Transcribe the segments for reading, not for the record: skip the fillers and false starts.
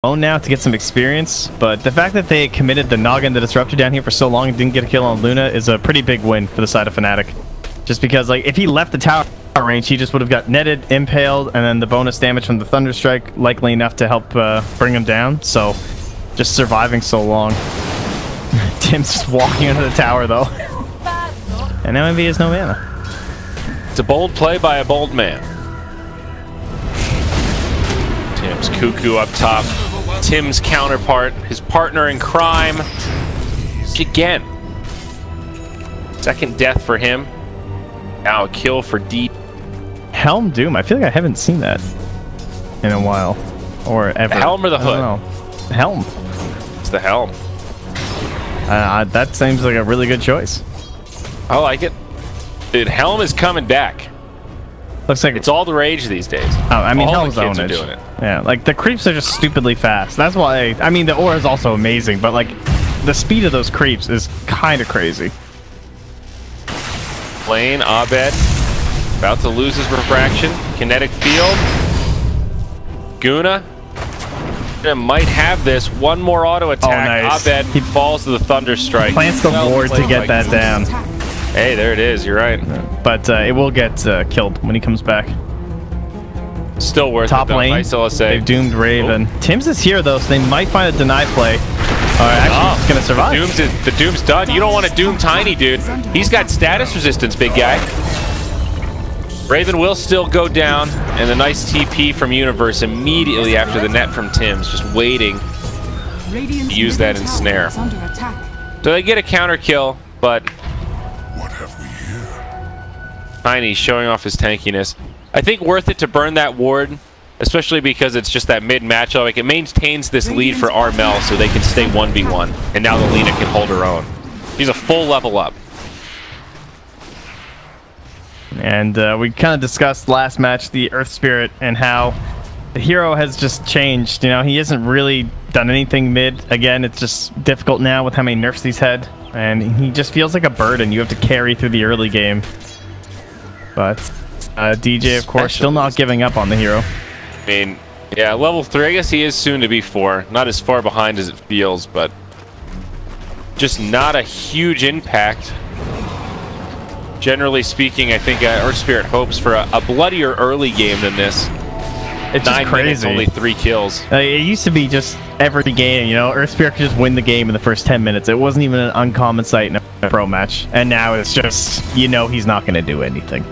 now to get some experience, but the fact that they committed the Noggin the Disruptor down here for so long and didn't get a kill on Luna is a pretty big win for the side of Fnatic. Just because, like, if he left the tower range, he just would have got netted, impaled, and then the bonus damage from the Thunder Strike likely enough to help bring him down. So, just surviving so long. Tim's just walking into the tower, though. And now MV has no mana. It's a bold play by a bold man. Tim's Cuckoo up top. Tim's counterpart, his partner in crime. Again. Second death for him. Now a kill for D. Helm Doom. I feel like I haven't seen that in a while. Or ever. The helm or the hood? I don't know. Helm. It's the helm. That seems like a really good choice. I like it. Dude, helm is coming back. Looks like it's all the rage these days. Oh, I mean, all Helm's the kids ownage. are doing it. Yeah, like the creeps are just stupidly fast. That's why. I mean, the aura is also amazing, but like the speed of those creeps is kind of crazy. Lane, Abed, about to lose his refraction. Kinetic field. Guna might have this. One more auto attack. Oh, nice. Abed he falls to the Thunder Strike. Plants the ward to get that down. Hey, there it is. You're right. But it will get killed when he comes back. Still worth Top it, though. lane. Nice LSA. They've doomed Raven. Tim's is here though, so they might find a deny play. Actually, he's gonna survive. The Doom's done. You don't want to Doom Tiny, dude. He's got status resistance, big guy. Raven will still go down, and a nice TP from Universe immediately after the net from Tim's, just waiting to use that ensnare. So they get a counter kill, but what have we here? Tiny showing off his tankiness. I think worth it to burn that ward, especially because it's just that mid matchup. Like, it maintains this lead for Armel so they can stay 1v1, and now the Lina can hold her own. He's a full level up. And we kind of discussed last match the Earth Spirit and how the hero has just changed. You know, he hasn't really done anything mid. Again, it's just difficult now with how many nerfs he's had, and he just feels like a burden you have to carry through the early game. But DJ, of course, still not giving up on the hero. I mean, yeah, level 3. I guess he is soon to be 4. Not as far behind as it feels, but just not a huge impact. Generally speaking, I think Earth Spirit hopes for a bloodier early game than this. It's 9 just crazy. Minutes, only 3 kills. It used to be just every game, you know, Earth Spirit could just win the game in the first 10 minutes. It wasn't even an uncommon sight in a pro match. And now it's just, you know, he's not going to do anything.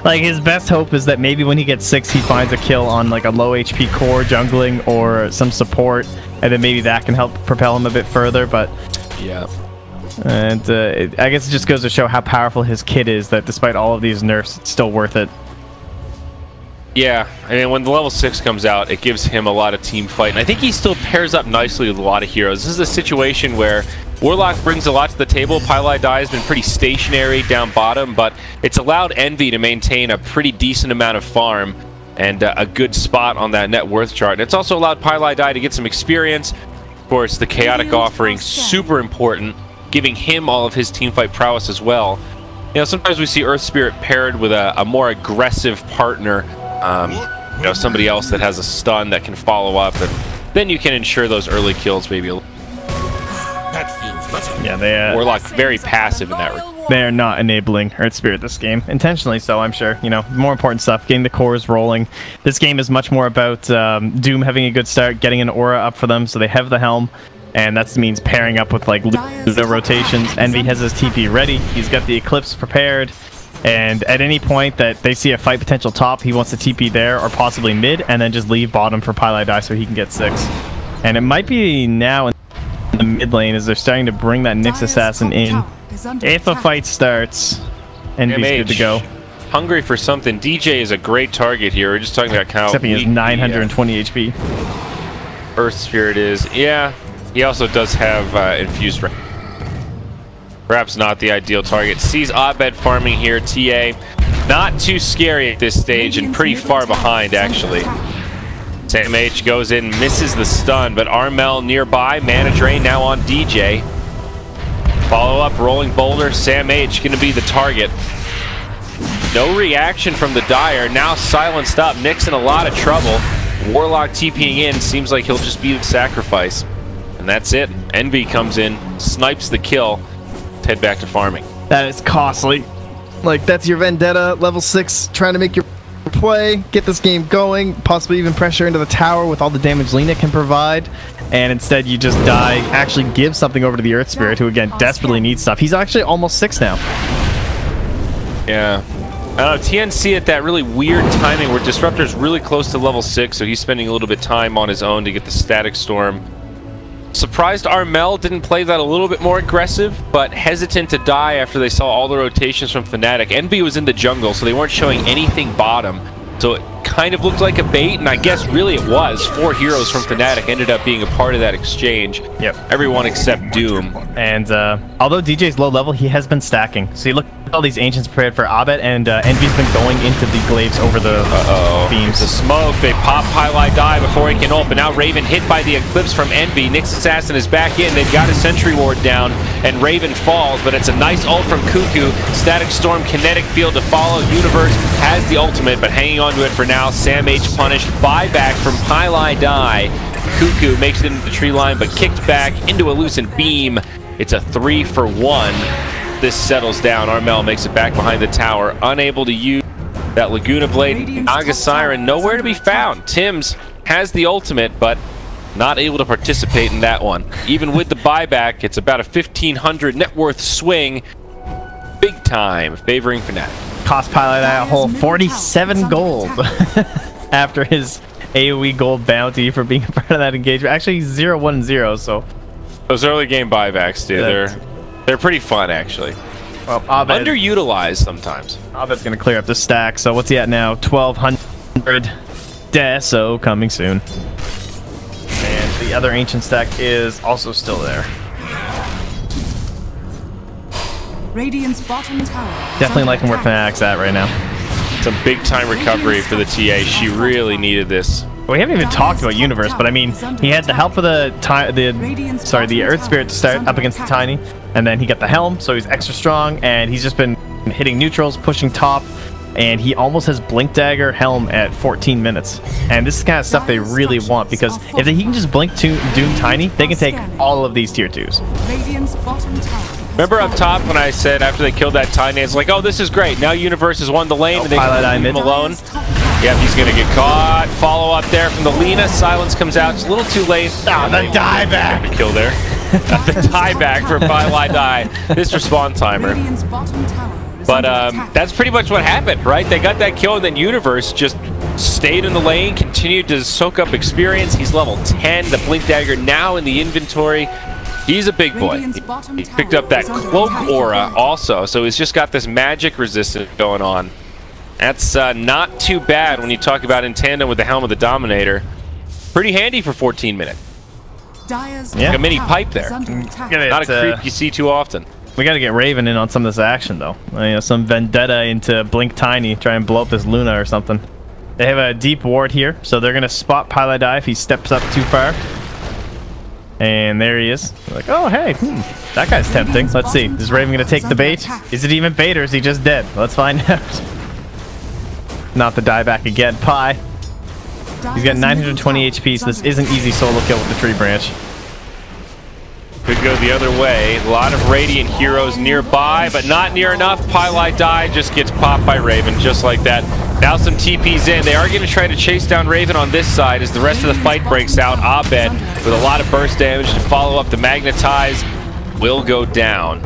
Like, his best hope is that maybe when he gets 6, he finds a kill on like a low HP core jungling or some support, and then maybe that can help propel him a bit further. But yeah, and I guess it just goes to show how powerful his kit is, that despite all of these nerfs, it's still worth it. Yeah, I mean, when the level 6 comes out, it gives him a lot of team fight, and I think he still pairs up nicely with a lot of heroes. This is a situation where Warlock brings a lot to the table. Pylai Dai has been pretty stationary down bottom, but it's allowed Envy to maintain a pretty decent amount of farm and a good spot on that net worth chart. And it's also allowed Pylai Dai to get some experience. Of course, the Chaotic offering, super important, giving him all of his teamfight prowess as well. You know, sometimes we see Earth Spirit paired with a more aggressive partner, you know, somebody else that has a stun that can follow up, and then you can ensure those early kills maybe. Yeah, they Warlock very passive in that regard. They are not enabling Earth Spirit this game, intentionally so, I'm sure. You know, more important stuff, getting the cores rolling. This game is much more about Doom having a good start, getting an aura up for them, so they have the helm, and that means pairing up with like Luna rotations. Envy has his TP ready, he's got the Eclipse prepared, and at any point that they see a fight potential top, he wants to TP there or possibly mid, and then just leave bottom for Pylai Dai so he can get 6. And it might be now in the mid lane as they're starting to bring that Nyx Assassin in. If a fight starts, Envy's good to go. Hungry for something. DJ is a great target here. We're just talking about how except he has 920 HP. Earth Spirit is. Yeah, he also does have infused. Perhaps not the ideal target. Sees Abed farming here. TA not too scary at this stage and pretty far behind actually. Sam H goes in, misses the stun, but Armel nearby. Mana drain now on DJ. Follow up, rolling boulder. Sam H going to be the target. No reaction from the Dire. Now silenced up. Nyx in a lot of trouble. Warlock TPing in, seems like he'll just be the sacrifice. And that's it. Envy comes in, snipes the kill, head back to farming. That is costly. Like, that's your Vendetta, level 6, trying to make your play, get this game going, possibly even pressure into the tower with all the damage Lina can provide, and instead you just die, actually give something over to the Earth Spirit, who again desperately needs stuff. He's actually almost 6 now. Yeah. TNC at that really weird timing where Disruptor's really close to level 6, so he's spending a little bit of time on his own to get the Static Storm. Surprised Armel didn't play that a little bit more aggressive, but hesitant to die after they saw all the rotations from Fnatic. Envy was in the jungle, so they weren't showing anything bottom. So it kind of looked like a bait, and I guess really it was. 4 heroes from Fnatic ended up being a part of that exchange. Yep. Everyone except Doom. And although DJ's low level, he has been stacking. So you look at all these Ancients prepared for Abed, and Envy's been going into the glaives over the beams. The smoke, they pop Highlight Die before he can ult, but now Raven hit by the Eclipse from Envy. Nyx Assassin is back in, they've got a Sentry Ward down, and Raven falls, but it's a nice ult from Cuckoo. Static Storm, Kinetic Field to follow. Universe has the ultimate, but hanging on to it for now. Sam H punished. Buyback from Highlight Die. Cuckoo makes it into the tree line, but kicked back into a Lucent Beam. It's a 3-for-1. This settles down. Armel makes it back behind the tower, unable to use that Laguna Blade. Naga Siren nowhere to be found. Tims has the ultimate, but not able to participate in that one. Even with the buyback, it's about a 1,500 net worth swing. Big time, favoring Fnatic. Cost Pilot a whole 47 gold after his AoE gold bounty for being a part of that engagement. Actually, 0-1-0, so... Those early game buybacks, dude, they're pretty fun, actually. Well, Abed, underutilized sometimes. Abed's going to clear up the stack, so what's he at now? 1,200. Deso coming soon. And the other Ancient stack is also still there. Radiant's bottom tower. Definitely liking where Fnatic's at right now. Some big time recovery for the TA. She really needed this. We haven't even talked about Universe, but I mean, he had the help of the Earth Spirit to start up against the Tiny, and then he got the Helm, so he's extra strong, and he's just been hitting neutrals, pushing top, and he almost has Blink Dagger Helm at 14 minutes. And this is the kind of stuff they really want, because if he can just blink Doom Tiny, they can take all of these tier 2s. Radiant's bottom tower. Remember up top when I said after they killed that Tiny, it's like, oh, this is great. Now Universe has won the lane, and they can leave him alone. Yep, he's going to get caught. Follow up there from the Lina. Silence comes out. It's a little too late. Ah, the dieback. The kill there. The tieback for Bye Die. This respawn timer. But that's pretty much what happened, right? They got that kill, and then Universe just stayed in the lane, continued to soak up experience. He's level 10. The Blink Dagger now in the inventory. He's a big boy. He picked up that Cloak Aura also, so he's just got this magic resistance going on. That's not too bad when you talk about in tandem with the Helm of the Dominator. Pretty handy for 14 minutes. Yeah. Like a mini pipe there. Not a creep you see too often. We got to get Raven in on some of this action, though. You know, some Vendetta into Blink Tiny, try and blow up this Luna or something. They have a deep ward here, so they're going to spot Pilot Die if he steps up too far. And there he is. They're like, oh, hey, that guy's tempting. Let's see. Is Raven going to take the bait? Is it even bait, or is he just dead? Let's find out. Not the dieback again. Pi. He's got 920 HP, so this is an easy solo kill with the tree branch. Could go the other way. A lot of Radiant heroes nearby, but not near enough. Pilot Die just gets popped by Raven, just like that. Now some TP's in. They are going to try to chase down Raven on this side as the rest of the fight breaks out. Abed with a lot of burst damage to follow up. The Magnetize will go down.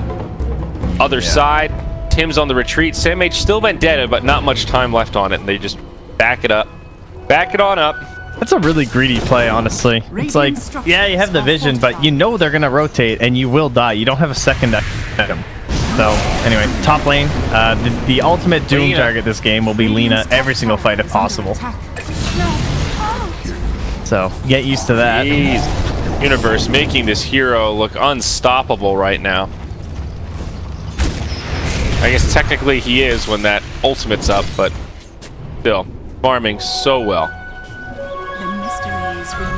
Other side, Tim's on the retreat. Sam H still Vendetta, but not much time left on it, and they just back it up. Back it on up. That's a really greedy play, honestly. It's like, yeah, you have the vision, but you know they're going to rotate, and you will die. You don't have a second item. So, anyway, top lane. The ultimate Doom target this game will be Lina every single fight if possible. So, get used to that. Jeez. Universe making this hero look unstoppable right now. I guess technically he is when that ultimate's up, but still, farming so well.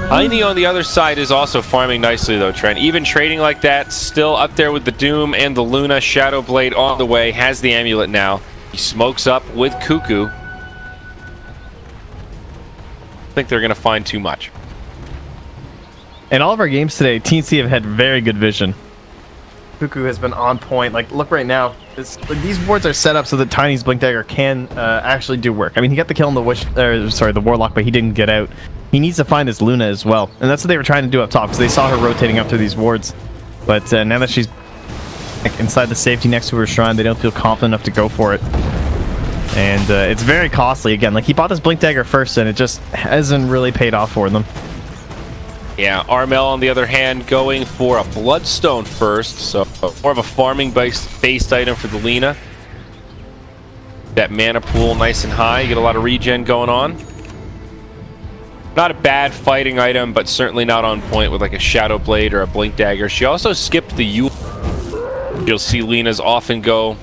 Heine on the other side is also farming nicely though, Trent. Even trading like that, still up there with the Doom and the Luna. Shadow Blade on the way, has the amulet now. He smokes up with Cuckoo. think they're going to find too much. In all of our games today, TNC have had very good vision. Cuckoo has been on point. Like, look right now. Like, these wards are set up so that Tiny's Blink Dagger can actually do work. I mean, he got the kill on the Warlock, but he didn't get out. He needs to find his Luna as well. And that's what they were trying to do up top, because they saw her rotating up through these wards. But now that she's like, inside the safety next to her shrine, they don't feel confident enough to go for it. And it's very costly. Again, like, he bought this Blink Dagger first, and it just hasn't really paid off for them. Yeah, Armel, on the other hand, going for a Bloodstone first, so more of a farming-based item for the Lina. That mana pool nice and high, you get a lot of regen going on. Not a bad fighting item, but certainly not on point with like a Shadow Blade or a Blink Dagger. She also skipped the Yule. You'll see Lina's often go.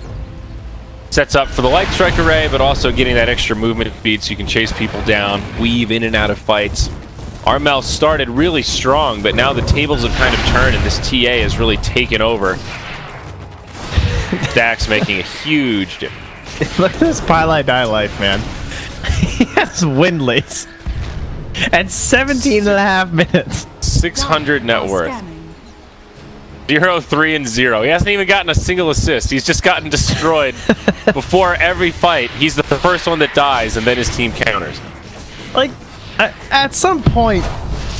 Sets up for the Light Strike Array, but also getting that extra movement speed so you can chase people down, weave in and out of fights. Armel started really strong, but now the tables have kind of turned and this TA has really taken over. Dax making a huge difference. Look at this Pili Die life, man. He has Windlace at 17.5 minutes. 600 net worth. 0, 3, and 0. He hasn't even gotten a single assist. He's just gotten destroyed before every fight. He's the first one that dies, and then his team counters. Like, at some point,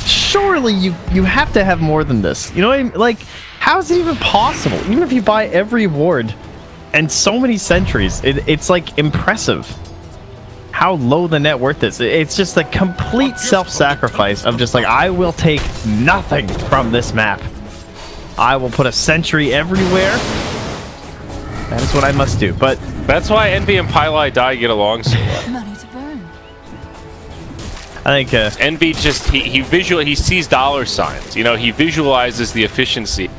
surely you have to have more than this. You know what I mean? Like, how is it even possible? Even if you buy every ward and so many sentries, it's like impressive how low the net worth is. It's just a complete self-sacrifice of just like, I will take nothing from this map. I will put a sentry everywhere. That is what I must do. But that's why Envy and Pili Die get along so well. Money to burn. I think Envy just he sees dollar signs. You know, he visualizes the efficiency,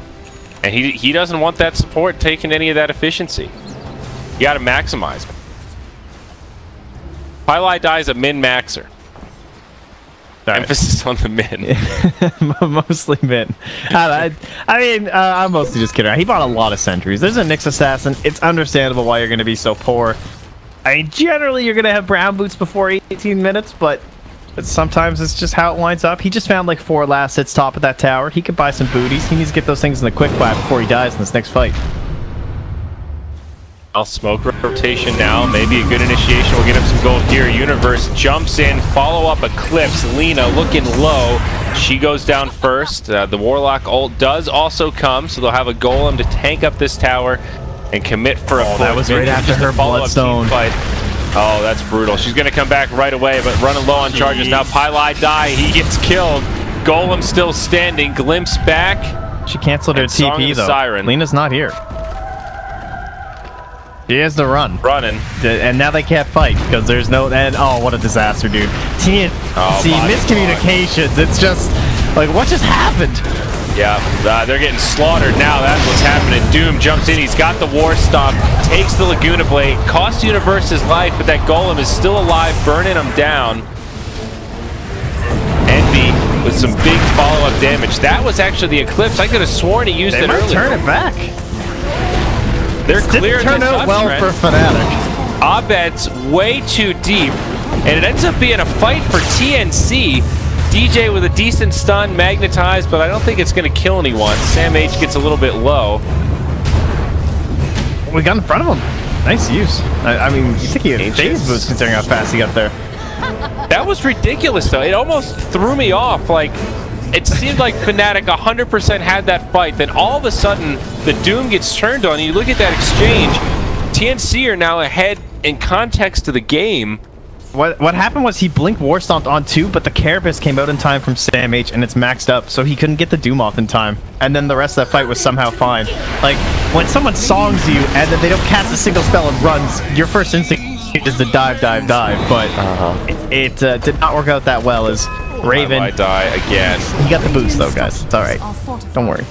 and he doesn't want that support taking any of that efficiency. You got to maximize. Pili Die is a min maxer. Sorry. Emphasis on the min. Mostly min. I mean, I'm mostly just kidding. He bought a lot of sentries. There's a Nyx Assassin. It's understandable why you're going to be so poor. I mean, generally, you're going to have brown boots before 18 minutes, but sometimes it's just how it winds up. He just found like 4 last hits top of that tower. He could buy some booties. He needs to get those things in the quick buy before he dies in this next fight. I'll smoke rotation now. Maybe a good initiation will get him some gold here. Universe jumps in, follow up Eclipse. Lina looking low. She goes down first. The Warlock ult does also come, so they'll have a golem to tank up this tower and commit for a push. That was right after her Bloodstone fight. Oh, that's brutal. She's going to come back right away, but running low on charges. Now Pili Die, he gets killed. Golem still standing. Glimpse back. She canceled her TP though. Siren. Lina's not here. He has to run. Running. And now they can't fight because there's no... And oh, what a disaster, dude. TNC, miscommunications. It's just... Like, what just happened? Yeah, they're getting slaughtered now. That's what's happening. Doom jumps in. He's got the War Stomp. Takes the Laguna Blade. Costs Universe his life, but that Golem is still alive, burning him down. Envy with some big follow-up damage. That was actually the Eclipse. I could have sworn he used it earlier. Turn it back. They're clear. Turn out well for Fnatic. Abed's way too deep, and it ends up being a fight for TNC. DJ with a decent stun, magnetized, but I don't think it's going to kill anyone. Sam H gets a little bit low. We got in front of him. Nice use. I mean, you think he had phase boost considering how fast he got there. That was ridiculous, though. It almost threw me off. Like, it seemed like Fnatic 100% had that fight. Then all of a sudden, the Doom gets turned on. You look at that exchange. TNC are now ahead in context to the game. What happened was he blinked War Stomped on 2, but the Carapace came out in time from Sam H, and it's maxed up, so he couldn't get the Doom off in time. And then the rest of that fight was somehow fine. Like, when someone songs you, and then they don't cast a single spell and runs, your first instinct is to dive, but it did not work out that well as Raven... I die again. He got the boost, though, guys. It's alright. Don't worry.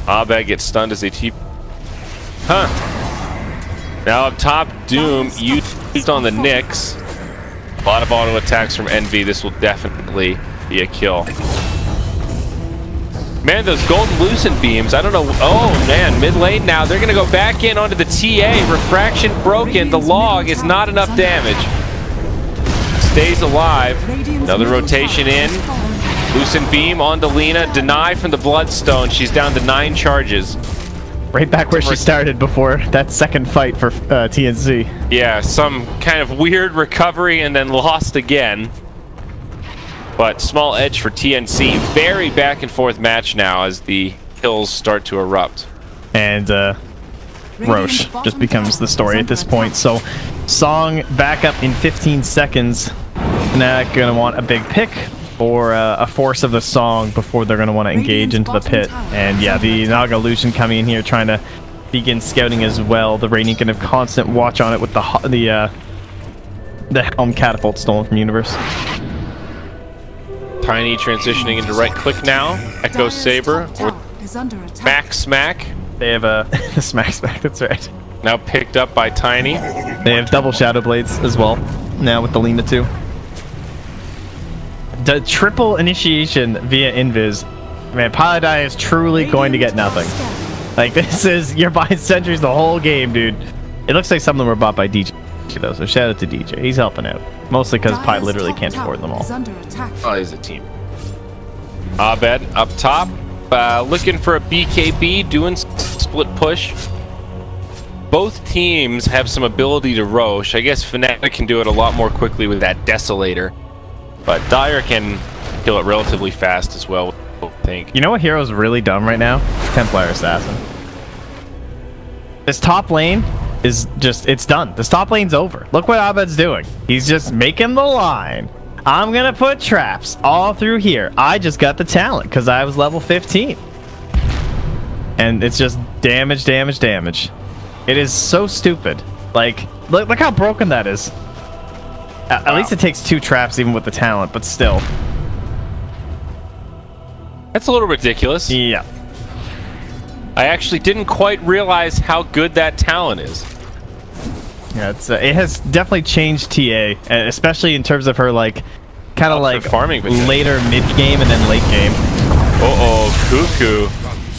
Abed gets stunned as they TP. Huh. Now up top, Doom used on the Nyx. A lot of auto attacks from Envy. This will definitely be a kill. Man, those golden lucent beams, I don't know. Oh, man, mid lane now. They're going to go back in onto the TA. Refraction broken. The log is not enough damage. stays alive. Radiant's Another middle rotation tower in. has fallen. Loosen beam onto Lina. Deny from the Bloodstone. She's down to 9 charges. Right back where she started before that second fight for TNC. Yeah, some kind of weird recovery and then lost again. But small edge for TNC. Very back and forth match now as the kills start to erupt. And Roche just becomes the story at this point. So Song back up in 15 seconds. Fnatic gonna want a big pick or a force of the Song before they're gonna want to engage into the pit. And yeah, the Naga Lucian coming in here trying to begin scouting as well. The Radiant gonna have constant watch on it with the Helm Catapult stolen from Universe. Tiny transitioning into right click now. Echo Saber or Smack Smack. They have the Smack Smack, that's right. Now picked up by Tiny. They have double Shadow Blades as well, now with the Lina 2. The triple initiation via Invis. Man, Paladai is truly going to get nothing. Like, this is, you're buying sentries the whole game, dude. It looks like some of them were bought by DJ, though, so shout out to DJ. He's helping out. Mostly because Pi literally can't afford them all. Oh, he's a team. Abed up top. Looking for a BKB, doing split push. Both teams have some ability to Roche. I guess Fnatic can do it a lot more quickly with that Desolator. But Dire can kill it relatively fast as well, I think. You know what hero's really dumb right now? Templar Assassin. This top lane is just, it's done. This top lane's over. Look what Abed's doing. He's just making the line. I'm gonna put traps all through here. I just got the talent because I was level 15. And it's just damage, damage, damage. It is so stupid. Like, look how broken that is. At least it takes 2 traps even with the talent, but still. That's a little ridiculous. Yeah. I actually didn't quite realize how good that talent is. Yeah, it's it has definitely changed TA, especially in terms of her like kind of like farming later mid game and then late game. Cuckoo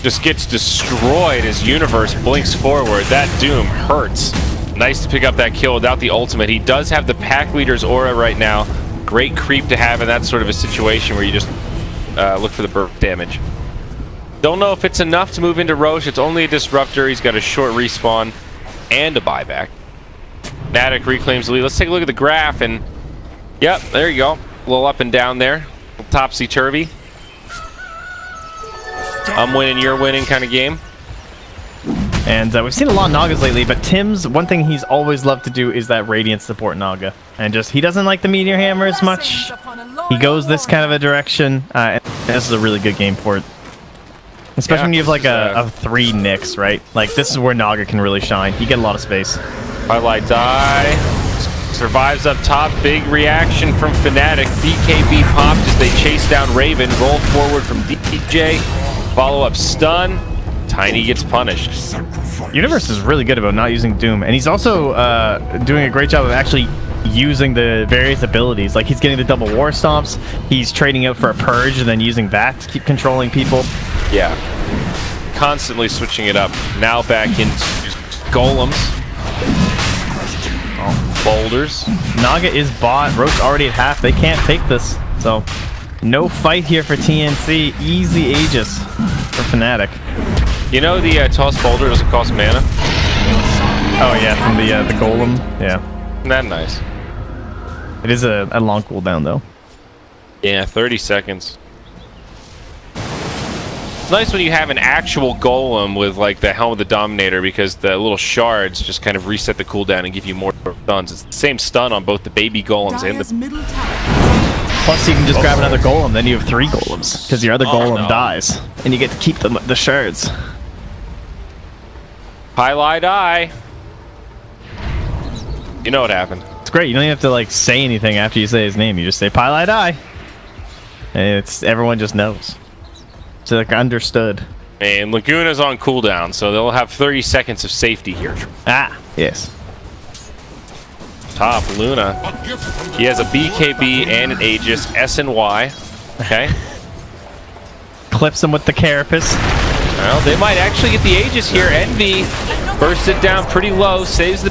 just gets destroyed as Universe blinks forward. That Doom hurts. Nice to pick up that kill without the ultimate. He does have the pack leader's aura right now. Great creep to have in that sort of a situation where you just look for the burp damage. Don't know if it's enough to move into Roche. It's only a disruptor. He's got a short respawn and a buyback. Fnatic reclaims the lead. Let's take a look at the graph and yep, there you go. A little up and down there. Topsy-turvy. I'm winning, you're winning kind of game. And we've seen a lot of Nagas lately, but Tim's, one thing he's always loved to do is that Radiant support Naga. And just, he doesn't like the Meteor Hammer as much. He goes this kind of a direction. And this is a really good game for it. Especially when you have like a 3 Nyx, right? Like, this is where Naga can really shine. You get a lot of space. Highlight die. Survives up top. Big reaction from Fnatic. BKB popped as they chase down Raven. Roll forward from DJ. Follow-up stun. Tiny gets punished. Universe is really good about not using Doom, and he's also doing a great job of actually using the various abilities. Like, he's getting the double war stomps, he's trading out for a purge and then using that to keep controlling people. Yeah, constantly switching it up. Now back into golems. Oh, boulders. Naga is bought. Roche already at half. They can't take this, so no fight here for TNC. Easy Aegis for Fnatic. You know the toss boulder doesn't cost mana? Oh yeah, from the golem. Yeah. Isn't that nice? It is a long cooldown though. Yeah, 30 seconds. It's nice when you have an actual golem with like the Helm of the Dominator because the little shards just kind of reset the cooldown and give you more stuns. It's the same stun on both the baby golems and the... Plus you can just grab another golem, then you have 3 golems because your other golem dies and you get to keep the shards. Highlight eye. You know what happened. It's great. You don't even have to like say anything after you say his name. You just say Pilot Eye. And it's everyone just knows. It's like understood. And Laguna's on cooldown, so they'll have 30 seconds of safety here. Ah, yes. Top Luna. He has a BKB and an Aegis, S and Y. Okay. Clips him with the Carapace. Well, they might actually get the Aegis here. Envy bursts it down pretty low, saves the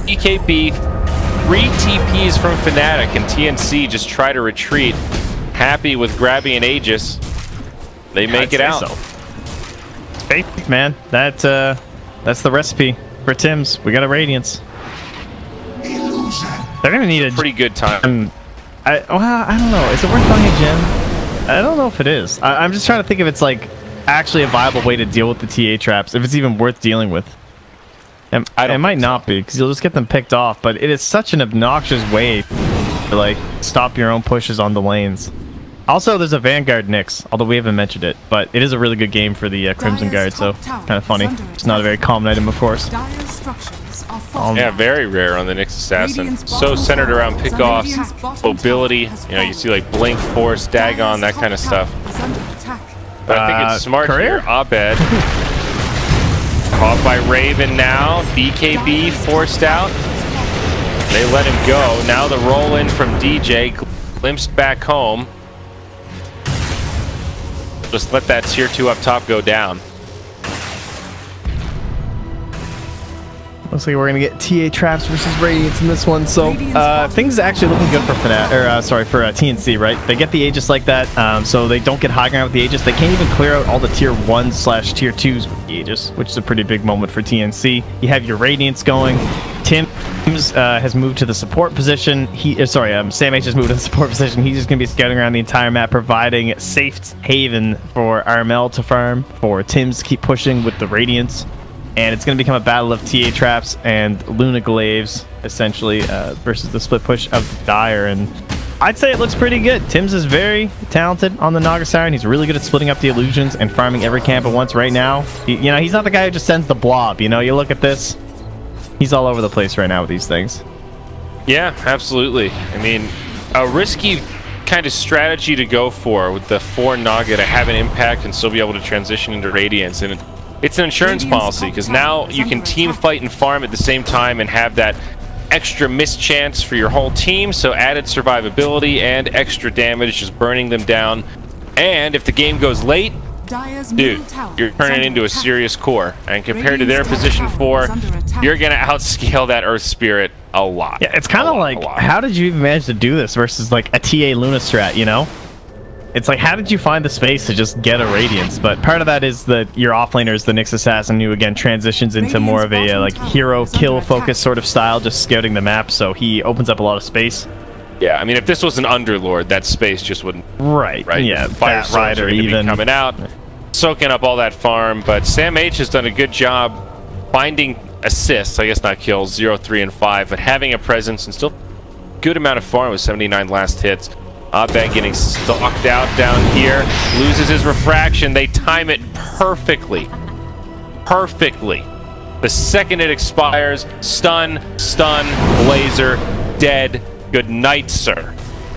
BKB. 3 TPs from Fnatic, and TNC just try to retreat. Happy with grabbing an Aegis. They make it out. So. Faith, man. That's the recipe for Tim's. We got a Radiance. They're gonna need a pretty good time. Well, I don't know. Is it worth buying a gem? I don't know if it is. I'm just trying to think if it's like actually a viable way to deal with the TA traps. If it's even worth dealing with. It might not be, because you'll just get them picked off. But it is such an obnoxious way to like stop your own pushes on the lanes. Also, there's a Vanguard Nyx, although we haven't mentioned it, but it is a really good game for the Crimson Guard, so kind of funny. It's not a very common item, of course. Yeah, very rare on the Nyx Assassin. So centered around pickoffs, mobility. You know, you see like Blink, Force, Dagon, that kind of stuff. But I think it's smart here. Abed. Caught by Raven now. BKB forced out. They let him go. Now the roll in from DJ. Glimpsed back home. Just let that tier 2 up top go down. Looks like we're gonna get TA traps versus Radiance in this one. So things are actually looking good for for TNC, right? They get the Aegis like that, so they don't get high ground with the Aegis. They can't even clear out all the tier 1/tier 2s with the Aegis, which is a pretty big moment for TNC. You have your Radiance going. Tim's has moved to the support position. Sam H has moved to the support position. He's just going to be scouting around the entire map, providing safe haven for RML to farm, for Tim's to keep pushing with the Radiance. And it's going to become a battle of TA traps and Luna Glaives, essentially, versus the split push of Dire. And I'd say it looks pretty good. Tim's is very talented on the Naga Siren. He's really good at splitting up the illusions and farming every camp at once right now. He's not the guy who just sends the blob. You look at this. He's all over the place right now with these things. Yeah, absolutely. I mean, a risky kind of strategy to go for with the 4 Naga to have an impact and still be able to transition into Radiance. And it's an insurance policy, because now you can team fight and farm at the same time and have that extra miss chance for your whole team, so added survivability and extra damage, just burning them down. And if the game goes late, dude, you're turning into a serious core. And compared to their position 4, you're going to outscale that Earth Spirit a lot. Yeah, it's kind of like, how did you even manage to do this versus like a TA Luna strat, It's like, how did you find the space to just get a Radiance? But part of that is that your offlaner is the Nyx Assassin, who again transitions into more of a like hero kill focus sort of style, just scouting the map, so he opens up a lot of space. Yeah, I mean, if this was an Underlord, that space just wouldn't... Right, yeah, Fire Rider even coming out, soaking up all that farm. But Sam H has done a good job finding assists, I guess not kills, 0, 3, and 5, but having a presence and still good amount of farm with 79 last hits. Abed getting stalked out down here, loses his refraction. They time it perfectly. Perfectly. The second it expires, stun, laser, dead. Good night, sir.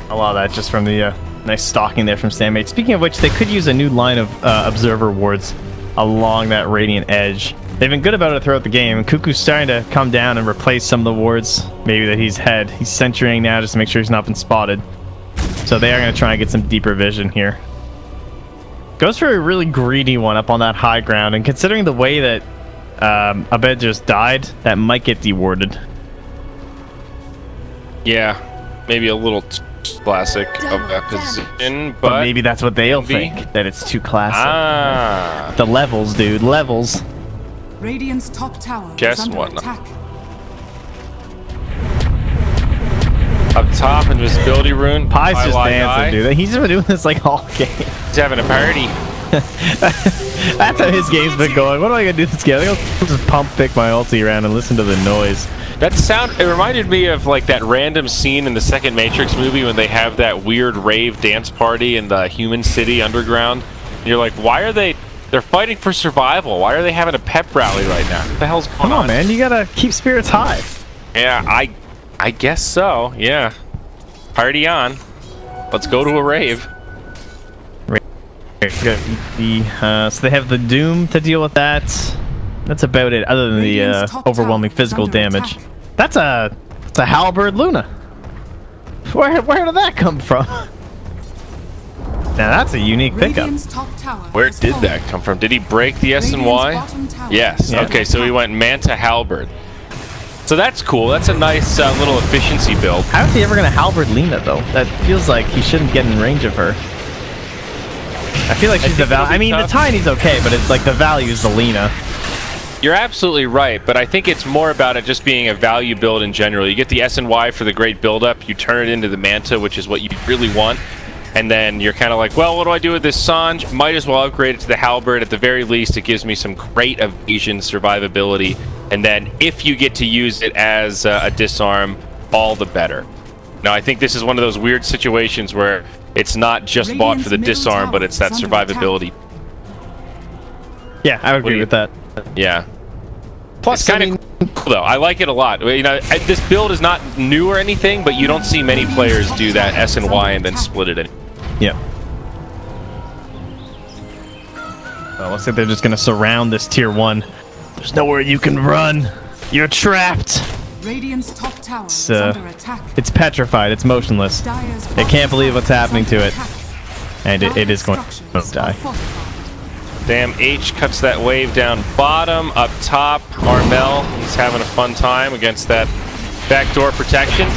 A lot of that just from the nice stalking there from Sam H. Speaking of which, they could use a new line of observer wards along that Radiant edge. They've been good about it throughout the game. Cuckoo's starting to come down and replace some of the wards maybe that he's had. He's centering now just to make sure he's not been spotted. So they are going to try and get some deeper vision here. Goes for a really greedy one up on that high ground, and considering the way that Abed just died, that might get dewarded. Yeah, maybe a little too classic of that position, but maybe that's what they'll think, that it's too classic. The levels, dude, levels. Radiant's top tower Guess what? Up top, invisibility rune. Pie's just dancing, dude. He's been doing this like all game. He's having a party. That's how his game's been going. What am I gonna do this game? I'll just pump pick my ulti around and listen to the noise. That sound, it reminded me of like that random scene in the second Matrix movie when they have that weird rave dance party in the human city underground. And you're like, why are they're fighting for survival? Why are they having a pep rally right now? What the hell's going on? Come on, man. You gotta keep spirits high. Yeah, I guess so, yeah. Party on. Let's go to a rave. So they have the Doom to deal with that. That's about it, other than the overwhelming physical damage. That's a Halberd Luna. Where did that come from? Now that's a unique pickup. Where did that come from? Did he break the S and Y? Yes. Yeah. Okay, so he went Manta Halberd. So that's cool. That's a nice little efficiency build. How is he ever going to halberd Lina, though? That feels like he shouldn't get in range of her. I feel like she's the value. I mean, the Tiny's okay, but it's like the value is the Lina. You're absolutely right, but I think it's more about it just being a value build in general. You get the SNY for the great build-up, you turn it into the Manta, which is what you really want, and then you're kind of like, well, what do I do with this Sanj? Might as well upgrade it to the Halberd. At the very least, it gives me some great evasion survivability, and then if you get to use it as a disarm, all the better. Now, I think this is one of those weird situations where it's not just bought for the disarm, but it's that survivability. Yeah, I would agree with that. Yeah. Plus, it's kind of cool, though. I like it a lot. You know, this build is not new or anything, but you don't see many players do that S and Y and then split it in. Yeah. Well, looks like they're just going to surround this tier 1. There's nowhere you can run. You're trapped. Radiant's top tower is under attack. It's petrified. It's motionless. It can't believe what's happening to it. And it is going to die. Damn, H cuts that wave down bottom. Up top, Armel, he's having a fun time against that backdoor protection.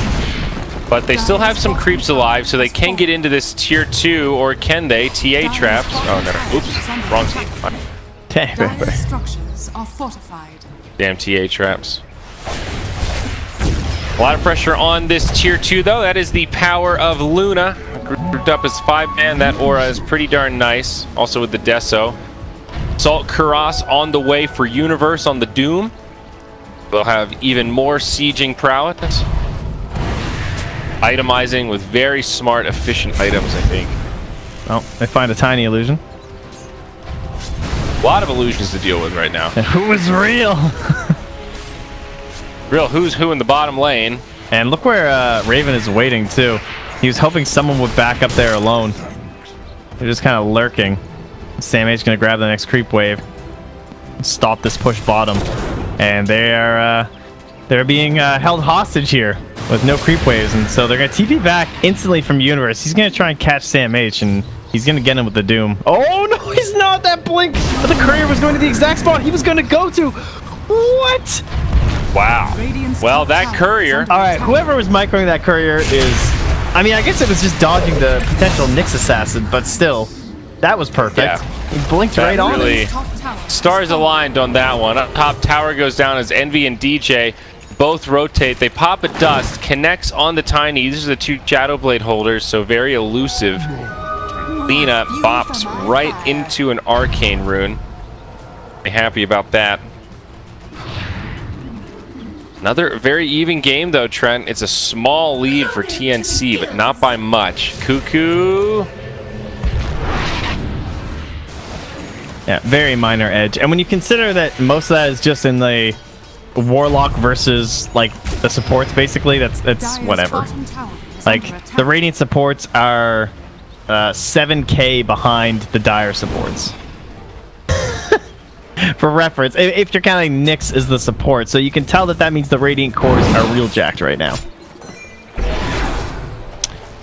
But they still have some creeps alive, so they can get into this tier 2, or can they? TA traps. Oh, no. Oops. Wrong team. Structures are fortified. Damn TA traps. A lot of pressure on this tier 2, though. That is the power of Luna. Grouped up as 5-man. That aura is pretty darn nice. Also with the Deso. Salt Kuras on the way for Universe on the Doom. They'll have even more sieging prowess. Itemizing with very smart, efficient items, I think. Well, they find a tiny illusion. A lot of illusions to deal with right now. Who is real? Real who's who in the bottom lane. And look where Raven is waiting, too. He was hoping someone would back up there alone. They're just kind of lurking. Sam H going to grab the next creep wave. Stop this push bottom. And they're being held hostage here with no creep waves. And so they're going to TP back instantly from Universe. He's going to try and catch Sam H, and he's going to get him with the Doom. Oh, no, he's not. That blink. But the courier was going to the exact spot he was going to go to. What? Wow. Well, that courier. All right, whoever was microing that courier is... I mean, I guess it was just dodging the potential Nyx assassin, but still, that was perfect. Yeah. He blinked right on it. Stars aligned on that one. Up top tower goes down as Envy and DJ both rotate. They pop a dust, connects on the Tiny. These are the 2 Shadow Blade holders, so very elusive. Lina bops right into an Arcane Rune. Be happy about that. Another very even game, though, Trent. It's a small lead for TNC, but not by much. Cuckoo. Yeah, very minor edge. And when you consider that most of that is just in the Warlock versus, like, the supports, basically, that's whatever. Like, the Radiant supports are 7k behind the Dire supports. For reference, if you're counting Nyx as the support, so you can tell that means the Radiant cores are real jacked right now.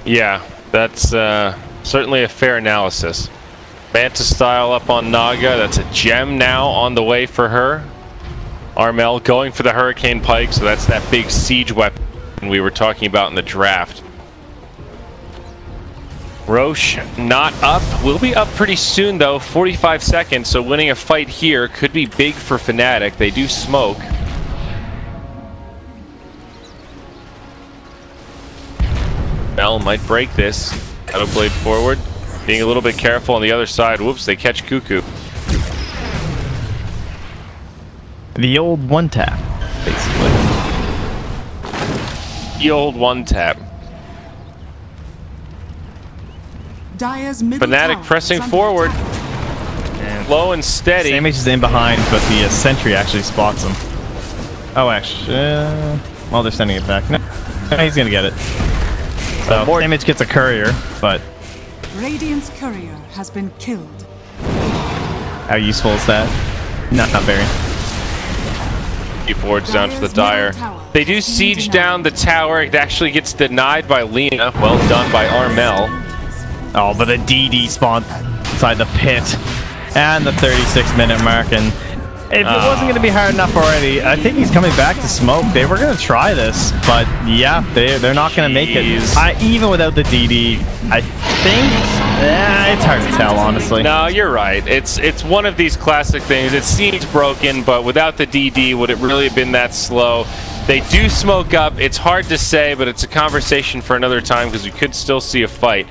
Yeah, that's certainly a fair analysis. Manta style up on Naga, that's a gem now on the way for her. Armel going for the Hurricane Pike, so that's that big siege weapon we were talking about in the draft. Roche not up. Will be up pretty soon, though. 45 seconds, so winning a fight here could be big for Fnatic. They do smoke. Bell might break this. Shadow Blade forward. Being a little bit careful on the other side. Whoops, they catch Cuckoo. The old one-tap, basically. The old one-tap. Fnatic pressing forward. And low and steady. Sam H is in behind, but the sentry actually spots him. Oh, actually, well, they're sending it back. No, he's gonna get it. So Sam H gets a courier, but Radiant's courier has been killed. How useful is that? Not very. He forwards down to the Dire. They do siege down the tower. It actually gets denied by Lina. Well done by Armel. Oh, but the DD spawned inside the pit. And the 36-minute mark, and If it wasn't going to be hard enough already, I think he's coming back to smoke. They were going to try this, but yeah, they're not going to make it. Even without the DD, I think it's hard to tell, honestly. No, you're right. It's one of these classic things. It seems broken, but without the DD, would it really have been that slow? They do smoke up. It's hard to say, but it's a conversation for another time because we could still see a fight.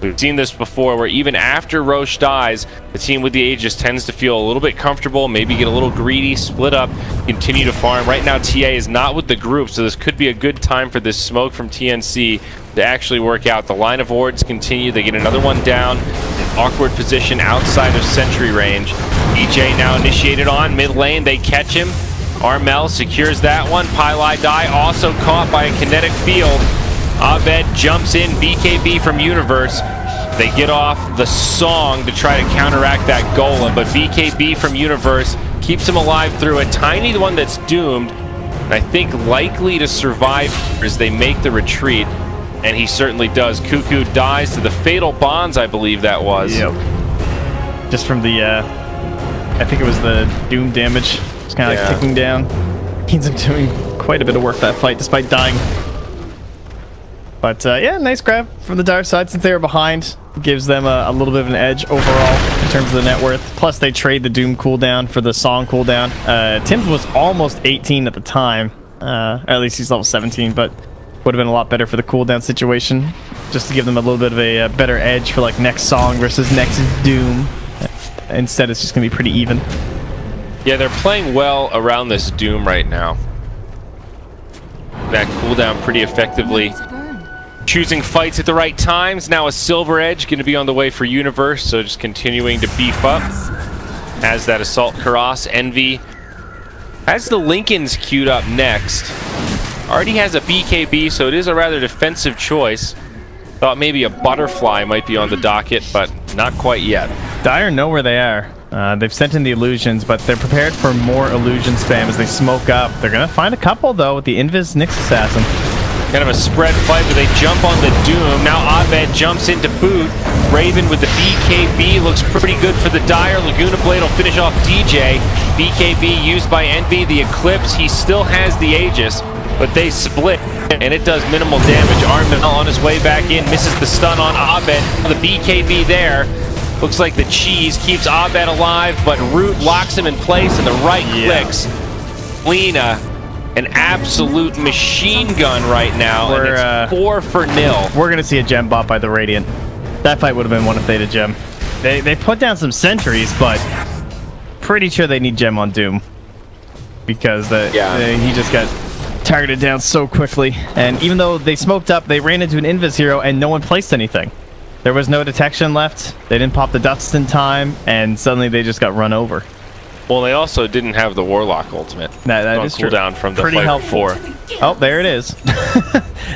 We've seen this before where even after Roche dies, the team with the Aegis tends to feel a little bit comfortable, maybe get a little greedy, split up, continue to farm. Right now, TA is not with the group, so this could be a good time for this smoke from TNC to actually work out. The line of wards continue. They get another one down. An awkward position outside of sentry range. EJ now initiated on mid lane. They catch him. Armel secures that one. Pylai die also caught by a kinetic field. Abed jumps in, BKB from Universe. They get off the song to try to counteract that golem, but BKB from Universe keeps him alive through it. Tiny, the one that's doomed, and I think likely to survive as they make the retreat, and he certainly does. Cuckoo dies to the fatal bonds, I believe that was. Yep. Just from the, I think it was the doom damage. It's kind of like ticking down. He ends up doing quite a bit of work that fight, despite dying. But yeah, nice grab from the dark side since they were behind. Gives them a little bit of an edge overall in terms of the net worth. Plus, they trade the Doom cooldown for the Song cooldown. Tim's was almost 18 at the time. Or at least he's level 17, but would have been a lot better for the cooldown situation. Just to give them a little bit of a better edge for like next Song versus next Doom. Instead, it's just going to be pretty even. Yeah, they're playing well around this Doom right now. That cooldown pretty effectively. Choosing fights at the right times. Now a Silver Edge going to be on the way for Universe, so just continuing to beef up. Has that Assault Karas. Envy has the Lincolns queued up next. Already has a BKB, so it is a rather defensive choice. Thought maybe a Butterfly might be on the docket, but not quite yet. Dire know where they are. They've sent in the illusions, but they're prepared for more illusion spam as they smoke up. They're going to find a couple, though, with the Invis Nyx Assassin. Kind of a spread fight where they jump on the Doom. Now Abed jumps into boot. Raven with the BKB looks pretty good for the Dire. Laguna Blade will finish off DJ. BKB used by Envy. The Eclipse, he still has the Aegis, but they split, and it does minimal damage. Armel on his way back in, misses the stun on Abed. The BKB there. Looks like the cheese keeps Abed alive, but Root locks him in place, and the right clicks. Lena, an absolute machine gun right now, and it's 4-0. We're going to see a gem bot by the Radiant. That fight would have been one if they'd a gem. They put down some sentries, but pretty sure they need gem on Doom. Because he just got targeted down so quickly. And even though they smoked up, they ran into an Invis hero and no one placed anything. There was no detection left. They didn't pop the dust in time, and suddenly they just got run over. Well, they also didn't have the Warlock ultimate. That is true. Cooldown from the pretty fight helpful. before. Oh, there it is.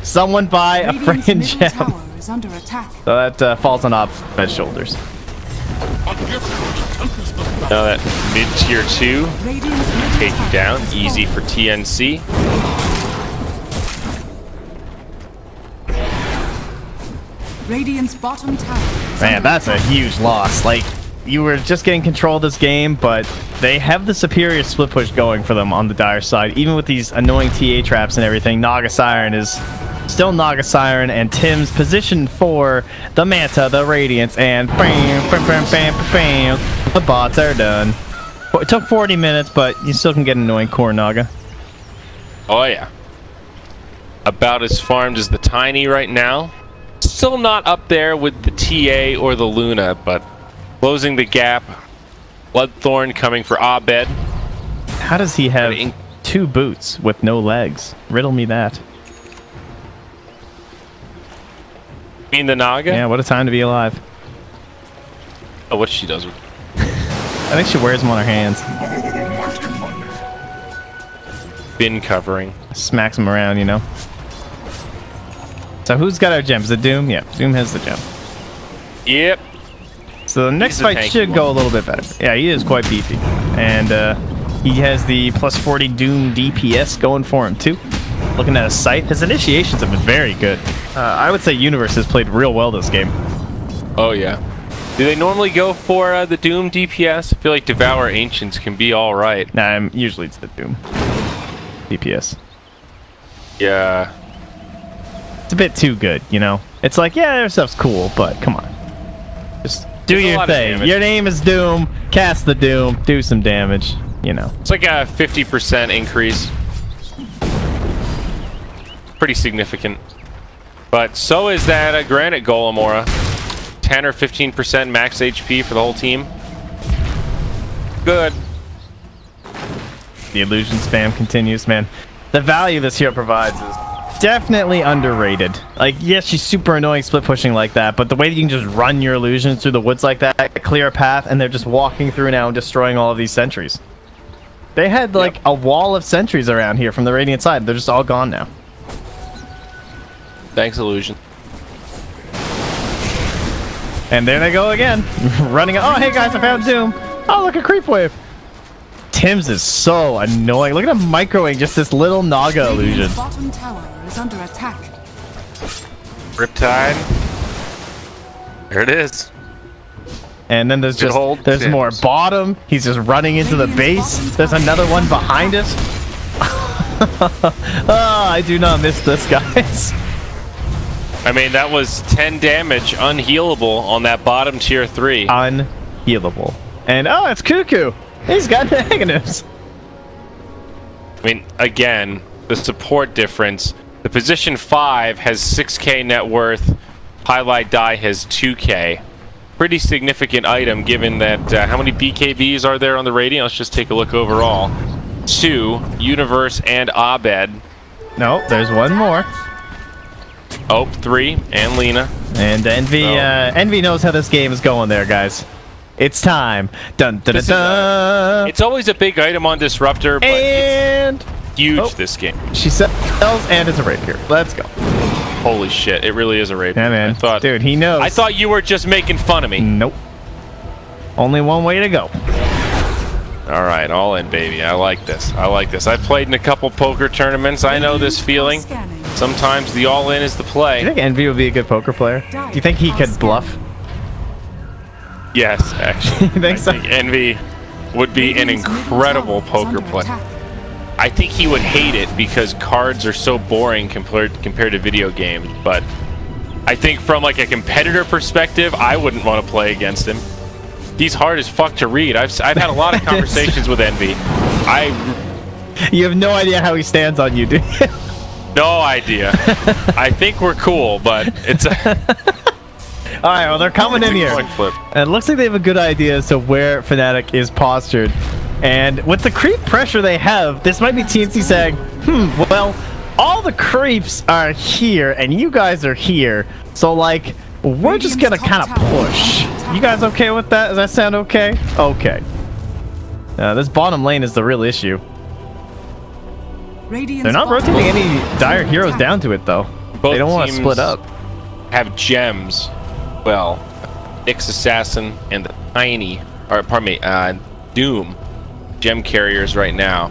Someone buy a freaking gem. So that falls on Abed's shoulders. Now that mid-tier 2 take you down, easy for TNC. Radiant's bottom tower. Man, that's a huge loss. Like, you were just getting control of this game, but they have the superior split push going for them on the Dire side. Even with these annoying TA traps and everything, Naga Siren is still Naga Siren, and Tim's positioned for the Manta, the Radiance, and bam, bam, bam, bam, bam, the bots are done. It took 40 minutes, but you still can get an annoying core Naga. Oh yeah. About as farmed as the Tiny right now. Still not up there with the TA or the Luna, but closing the gap. Bloodthorn coming for Abed. How does he have 2 boots with no legs? Riddle me that. You mean the Naga? Yeah, what a time to be alive. Oh, what she does with I think she wears them on her hands. bin covering. Smacks them around, you know. So who's got our gems? The Doom? Yeah, Doom has the gem. Yep. So the next fight should go a little bit better. Yeah, he is quite beefy. And he has the plus 40 Doom DPS going for him too. Looking at his sight, his initiations have been very good. I would say Universe has played real well this game. Oh yeah. Do they normally go for the Doom DPS? I feel like Devour Ancients can be all right. Nah, usually it's the Doom DPS. Yeah. It's a bit too good, you know? It's like, yeah, their stuff's cool, but come on. Just do your thing. Your name is Doom. Cast the Doom. Do some damage, you know. It's like a 50% increase. Pretty significant. But so is that Granite Golem aura. 10 or 15% max HP for the whole team. Good. The illusion spam continues, man. The value this hero provides is definitely underrated. Like, yes, she's super annoying split pushing like that, but the way that you can just run your illusions through the woods like that, clear a path, and they're just walking through now and destroying all of these sentries. They had like a wall of sentries around here from the Radiant side. They're just all gone now. Thanks, illusion. And there they go again, running. Oh, hey guys, I found Doom. Oh, look, a creep wave. Tim's is so annoying. Look at him microwaving just this little Naga illusion. Bottom tower is under attack. Riptide. There it is. And then there's more bottom. He's just running into the base. There's another one behind us. Oh, I do not miss this, guys. I mean, that was 10 damage, unhealable on that bottom tier 3. Unhealable. And oh, it's Cuckoo. He's got negatives. I mean, again, the support difference. The position 5 has 6k net worth. Highlight Die has 2k. Pretty significant item given that how many BKBs are there on the Radiant? Let's just take a look overall. 2, Universe and Abed. No, there's one more. Oh, 3, and Lena. And Envy, Envy knows how this game is going there, guys. It's time. Dun, dun, dun, dun. It's always a big item on Disruptor, but it's huge this game. She sells, and it's a rapier. Let's go. Holy shit, it really is a rapier. Yeah, man. Dude, he knows. I thought you were just making fun of me. Nope. Only one way to go. All right, all in, baby. I like this. I like this. I've played in a couple poker tournaments. I know this feeling. Sometimes the all-in is the play. Do you think Envy would be a good poker player? Do you think he could bluff? Yes, actually. You think so? I think Envy would be an incredible poker player. I think he would hate it because cards are so boring compared to video games. But I think from like a competitor perspective, I wouldn't want to play against him. He's hard as fuck to read. I've had a lot of conversations with Envy. You have no idea how he stands on you, do you? No idea. I think we're cool, but it's a... All right, well, they're coming in here. And it looks like they have a good idea as to where Fnatic is postured. And with the creep pressure they have, this might be TNC saying, well, all the creeps are here, and you guys are here. So, like, we're just going to kind of push. You guys okay with that? Does that sound okay? Okay. This bottom lane is the real issue. They're not rotating any dire heroes down to it, though. They don't want to split up. Have gems. Well, Nyx Assassin and the Tiny, or pardon me, Doom gem carriers right now.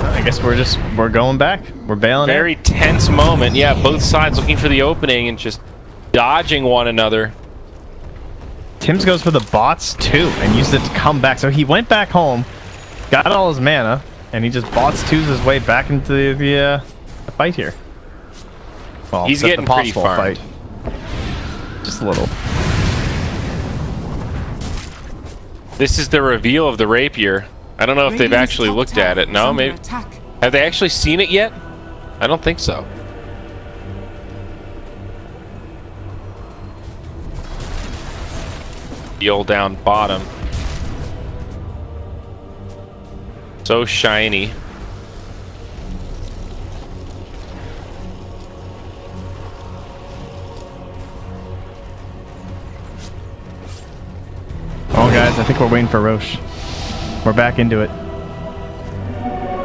I guess we're going back. We're bailing. Very tense moment. Yeah, both sides looking for the opening and just dodging one another. Tim's goes for the bots too and used it to come back. So he went back home, got all his mana, and he just bots twos his way back into the fight here. Well, he's getting pretty farmed. Fight. Just a little. This is the reveal of the rapier. I don't know if they've actually looked at it. No, maybe. Have they actually seen it yet? I don't think so. The old down bottom. So shiny. Oh, guys, I think we're waiting for Roche. We're back into it.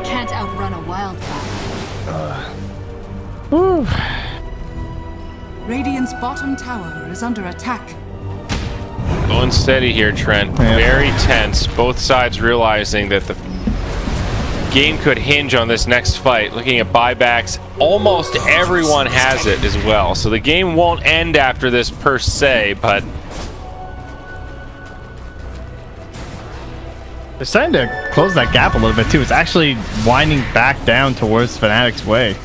Can't outrun a wildfire. Radiant's bottom tower is under attack. Going steady here, Trent. Yeah. Very tense. Both sides realizing that the game could hinge on this next fight. Looking at buybacks, almost everyone has it as well. So the game won't end after this per se, but they're starting to close that gap a little bit too. It's actually winding back down towards Fnatic's way,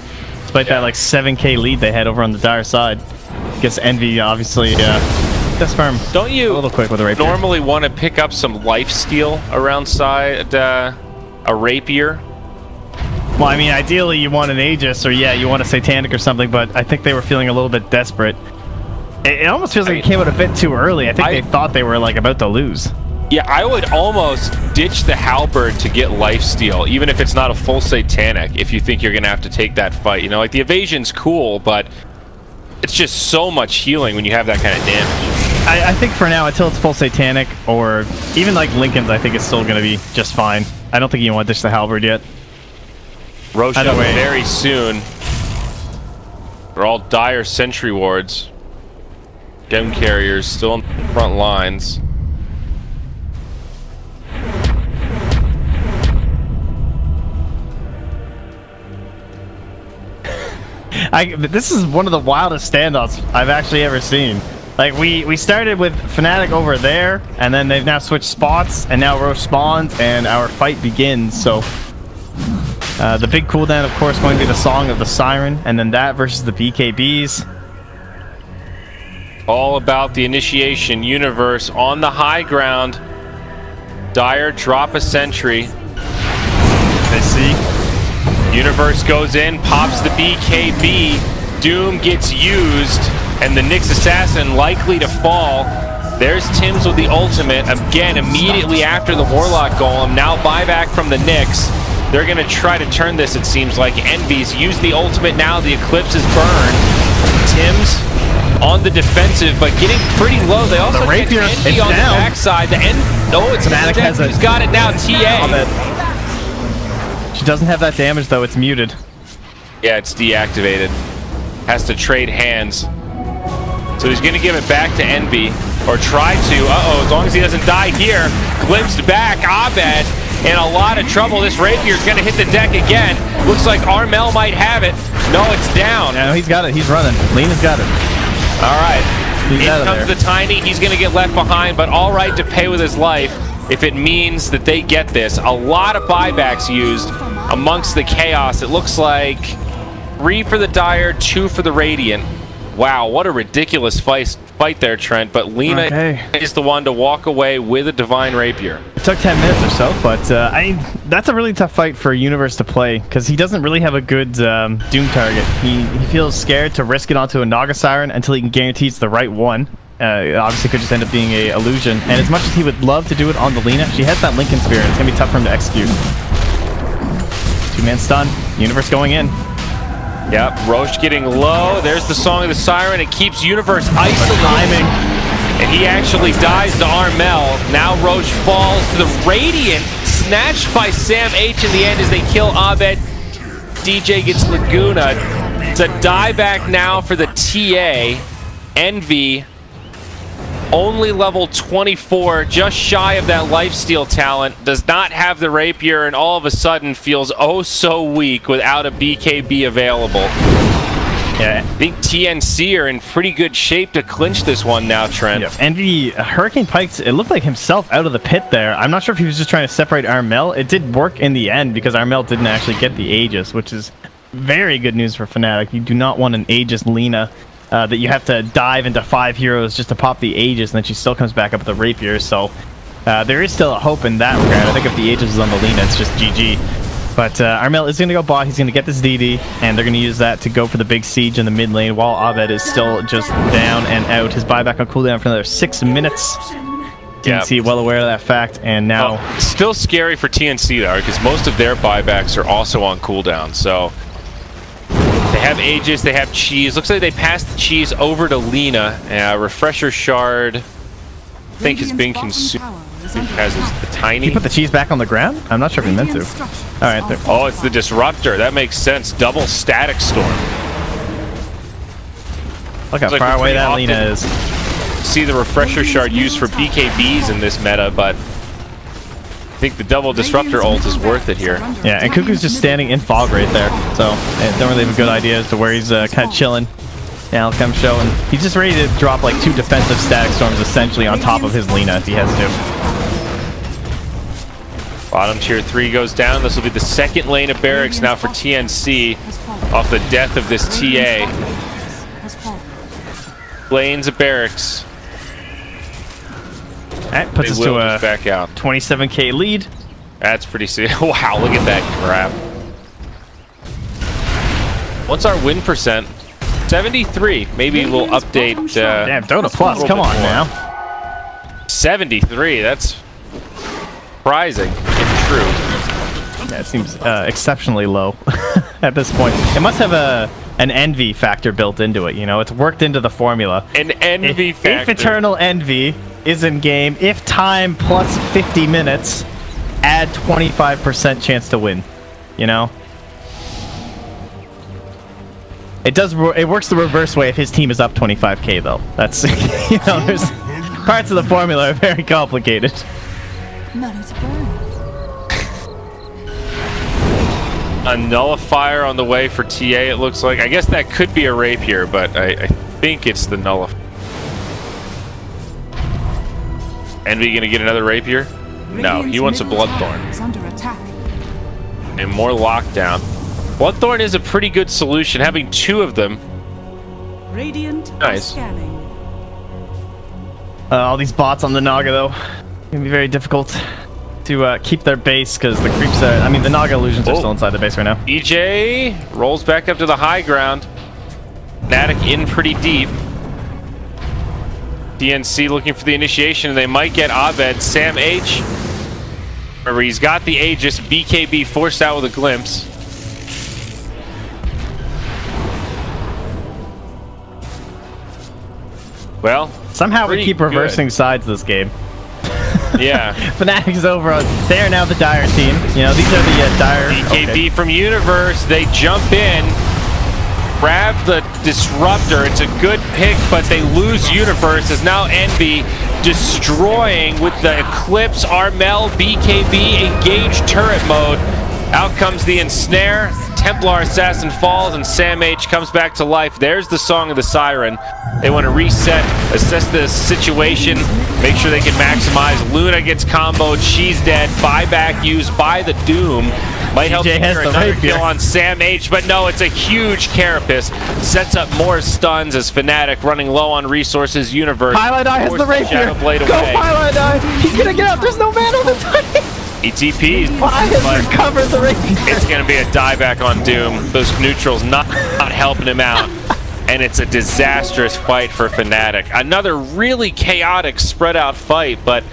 despite that like 7K lead they had over on the Dire side. I guess Envy obviously that's firm. Don't you a little quick with a rapier. Normally want to pick up some lifesteal around side a rapier? Well, I mean, ideally you want an Aegis, or yeah, you want a Satanic or something, but I think they were feeling a little bit desperate. It almost feels like it came out a bit too early. I think they thought they were like about to lose. Yeah, I would almost ditch the halberd to get lifesteal, even if it's not a full Satanic, if you think you're going to have to take that fight. You know, like the evasion's cool, but it's just so much healing when you have that kind of damage. I think for now, until it's full Satanic, or even like Lincoln's, I think it's still going to be just fine. I don't think you want to ditch the halberd yet. Roche up very soon. They're all dire sentry wards. Gem carriers still in the front lines. This is one of the wildest standoffs I've actually ever seen. Like, we started with Fnatic over there, and then they've now switched spots, and now Roche spawns, and our fight begins. So the big cooldown, of course, going to be the Song of the Siren, and then that versus the BKBs. All about the initiation. Universe on the high ground. Dire drop a sentry. They see. Universe goes in, pops the BKB. Doom gets used, and the Nyx Assassin likely to fall. There's Tim's with the ultimate. Again, immediately after the Warlock Golem. Now buyback from the Nyx. They're going to try to turn this, it seems like. Envy's used the ultimate now. The Eclipse is burned. Tim's on the defensive, but getting pretty low. They also get Envy on the backside. It's Fnatic who's got it now. TA. She doesn't have that damage, though. It's muted. Yeah, it's deactivated. Has to trade hands. So he's going to give it back to Envy, or try to. Uh-oh, as long as he doesn't die here. Glimpsed back, Abed in a lot of trouble. This Rapier's going to hit the deck again. Looks like Armel might have it. No, it's down. No, he's got it. He's running. Lena's got it. All right. In comes the Tiny. He's going to get left behind, but all right to pay with his life if it means that they get this. A lot of buybacks used amongst the chaos. It looks like 3 for the Dire, 2 for the Radiant. Wow, what a ridiculous fight there, Trent. But Lena is the one to walk away with a Divine Rapier. It took 10 minutes or so, but I mean, that's a really tough fight for Universe to play, because he doesn't really have a good Doom target. He feels scared to risk it onto a Naga Siren until he can guarantee it's the right one. It obviously could just end up being a illusion. And as much as he would love to do it on the Lena, she has that Lincoln Spirit. It's going to be tough for him to execute. 2-man stun. Universe going in. Yep, Roche getting low. There's the Song of the Siren. It keeps Universe isolating. And he actually dies to Armel. Now Roche falls to the Radiant. Snatched by Sam H in the end as they kill Abed. DJ gets Laguna. It's a dieback now for the TA. Envy, only level 24, just shy of that lifesteal talent, does not have the Rapier, and all of a sudden feels oh so weak without a BKB available. Yeah, I think TNC are in pretty good shape to clinch this one now, Trent. Yep. Envy, Hurricane Pikes, it looked like himself out of the pit there. I'm not sure if he was just trying to separate Armel. It did work in the end because Armel didn't actually get the Aegis, which is very good news for Fnatic. You do not want an Aegis Lena. That you have to dive into 5 heroes just to pop the Aegis, and then she still comes back up with the Rapier. So there is still a hope in that regard. I think if the Aegis is on the Lena, it's just GG. But Armel is going to go bot. He's going to get this DD, and they're going to use that to go for the big siege in the mid lane, while Abed is still just down and out. His buyback on cooldown for another 6 minutes. TNC well aware of that fact, and now... Well, still scary for TNC, though, because most of their buybacks are also on cooldown, so... They have Aegis, they have Cheese. Looks like they passed the Cheese over to Lena. Refresher Shard, I think, has been consumed. Has the Tiny. He put the Cheese back on the ground? I'm not sure if he meant to. Alright, there. Oh, it's the Disruptor. That makes sense. Double Static Storm. Look how far away that Lena is. See the Refresher Shard used for BKBs in this meta, but think the double disruptor ult is worth it here. Yeah, and Cuckoo's just standing in fog right there, so I don't really have a good idea as to where he's kind of chilling. Now come show, and he's just ready to drop like 2 defensive static storms essentially on top of his Lina if he has to. Bottom tier 3 goes down. This will be the second lane of barracks now for TNC off the death of this TA. Lanes of barracks. That puts us to a back out. 27k lead. That's pretty sick. Wow, look at that crap. What's our win percent? 73. Maybe we'll update. Damn, Dota Plus, come on now. 73. That's surprising if true. Yeah, it seems exceptionally low at this point. It must have an envy factor built into it. You know, it's worked into the formula. An envy factor. If Eternal Envy is in game, if time plus 50 minutes, add 25% chance to win. You know. It does. It works the reverse way if his team is up 25k though. That's you know, there's parts of the formula are very complicated. Money to burn. A nullifier on the way for TA. It looks like. I guess that could be a rapier, but I think it's the nullifier. Envy gonna get another rapier? No, he wants a bloodthorn. And more lockdown. Bloodthorn is a pretty good solution, having 2 of them. Radiant nice. All these bots on the Naga though, gonna be very difficult to keep their base because the creeps are. I mean, the Naga illusions are still inside the base right now. EJ rolls back up to the high ground. Fnatic in pretty deep. TNC looking for the initiation, and they might get Abed. Sam H. Remember, he's got the Aegis. BKB forced out with a glimpse. Well, somehow we keep reversing sides this game. Yeah. Fnatic's over. They are now the Dire team. You know, these are the Dire. BKB from Universe. They jump in, grab the disruptor. It's a good pick, but they lose Universe. As now Envy destroying with the Eclipse, Armel, BKB, engage turret mode. Out comes the ensnare. Templar Assassin falls, and Sam H comes back to life. There's the Song of the Siren. They want to reset, assess the situation, make sure they can maximize. Luna gets comboed. She's dead. Buyback used by the Doom. Might help secure another kill on Sam H, but no, it's a huge Carapace. Sets up more stuns as Fnatic running low on resources. Universe. Pilot Eye has the rapier. Go Pilot Eye. He's going to get out. There's no man on the time. ETPs, recover the rapier. It's going to be a dieback on Doom. Those neutrals not helping him out. And it's a disastrous fight for Fnatic. Another really chaotic, spread out fight, but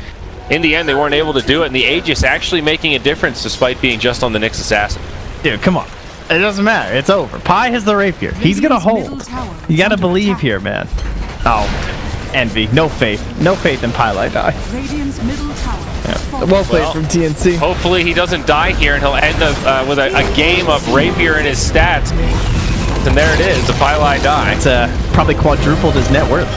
in the end, they weren't able to do it. And the Aegis actually making a difference despite being just on the Nyx Assassin. Dude, come on. It doesn't matter. It's over. Pi has the rapier. He's going to hold. You got to believe here, man. Oh, Envy. No faith. No faith in Pilot Eye. Radiant's middle tower. Yeah. Well played from TNC. Hopefully he doesn't die here and he'll end up with a game of rapier in his stats. And there it is, the Pilot die. It's probably quadrupled his net worth.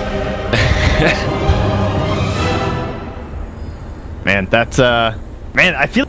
Man, that's man, I feel